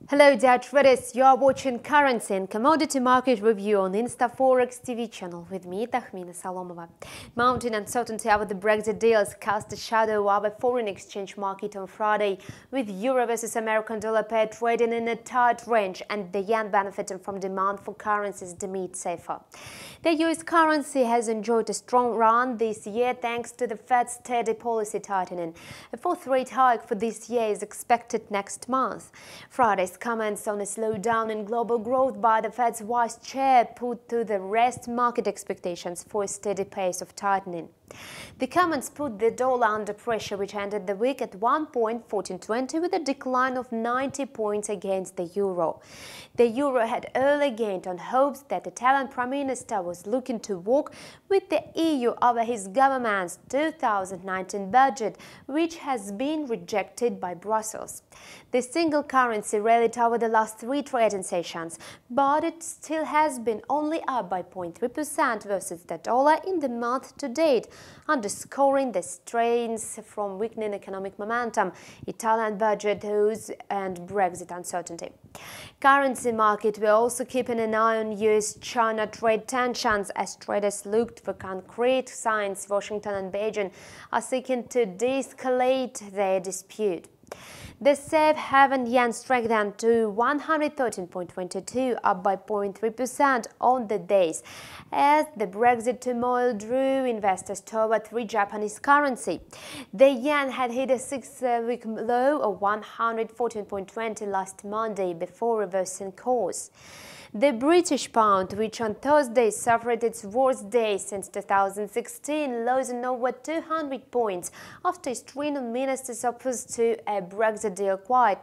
Hello dear traders, you are watching Currency and Commodity Market Review on InstaForex TV channel with me, Tahmina Salomova. Mounting uncertainty over the Brexit deals cast a shadow over foreign exchange market on Friday, with euro versus American dollar pair trading in a tight range and the yen benefiting from demand for currencies deemed safer. The US currency has enjoyed a strong run this year thanks to the Fed's steady policy tightening. A fourth rate hike for this year is expected next month. Friday's comments on a slowdown in global growth by the Fed's vice chair put to the rest market expectations for a steady pace of tightening. The comments put the dollar under pressure, which ended the week at 1.1420 with a decline of 90 points against the euro. The euro had early gained on hopes that the Italian Prime Minister was looking to work with the EU over his government's 2019 budget, which has been rejected by Brussels. The single currency rallied over the last three trading sessions, but it still has been only up by 0.3% versus the dollar in the month to date, underscoring the strains from weakening economic momentum, Italian budget woes and Brexit uncertainty. Currency market will also keeping an eye on US-China trade tensions as traders looked for concrete signs Washington and Beijing are seeking to de-escalate their dispute. The safe haven yen strengthened to 113.22, up by 0.3% on the days, as the Brexit turmoil drew investors toward three Japanese currency. The yen had hit a 6-week low of 114.20 last Monday before reversing course. The British pound, which on Thursday suffered its worst day since 2016, losing over 200 points after a string of ministers opposed to a Brexit deal quite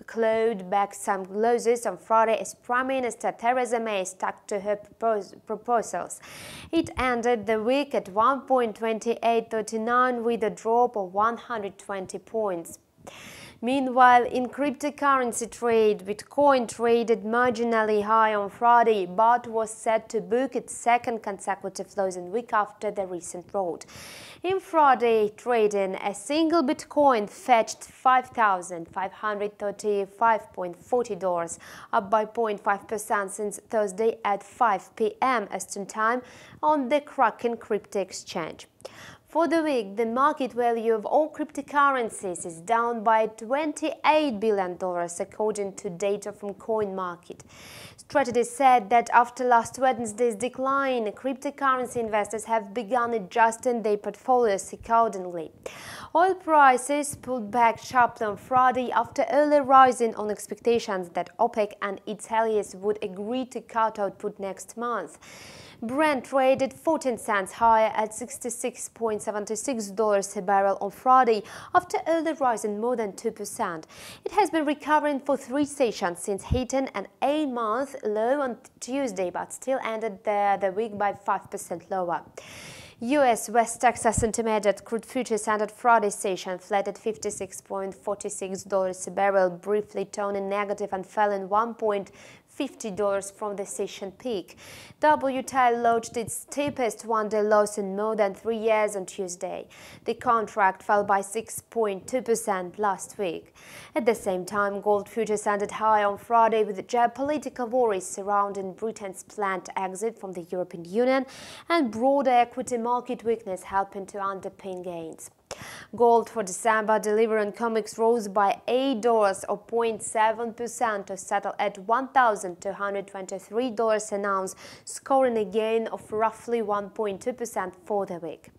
clawed back some losses on Friday as Prime Minister Theresa May stuck to her proposals. It ended the week at 1.2839 with a drop of 120 points. Meanwhile, in cryptocurrency trade, Bitcoin traded marginally high on Friday, but was set to book its second consecutive losing week after the recent rout. In Friday trading, a single Bitcoin fetched $5,535.40, up by 0.5% since Thursday at 5 p.m. Eastern Time on the Kraken crypto exchange. For the week, the market value of all cryptocurrencies is down by $28 billion, according to data from CoinMarket. Strategists said that after last Wednesday's decline, cryptocurrency investors have begun adjusting their portfolios accordingly. Oil prices pulled back sharply on Friday after early rising on expectations that OPEC and its allies would agree to cut output next month. Brent traded 14 cents higher at $66.76 a barrel on Friday after early rising more than 2%. It has been recovering for three sessions since hitting an 8-month low on Tuesday, but still ended the week by 5% lower. US West Texas Intermediate crude futures ended Friday's session flat at $56.46 a barrel, briefly turning negative and fell in $1.50 from the session peak. WTI lodged its steepest one-day loss in more than 3 years on Tuesday. The contract fell by 6.2% last week. At the same time, gold futures ended high on Friday with geopolitical worries surrounding Britain's planned exit from the European Union and broader equity market weakness helping to underpin gains. Gold for December delivery on COMEX rose by $8 or 0.7% to settle at $1,223 an ounce, scoring a gain of roughly 1.2% for the week.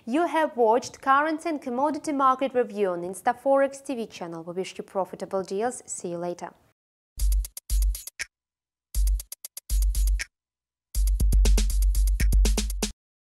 You have watched Currency and Commodity Market Review on InstaForex TV channel. We wish you profitable deals. See you later.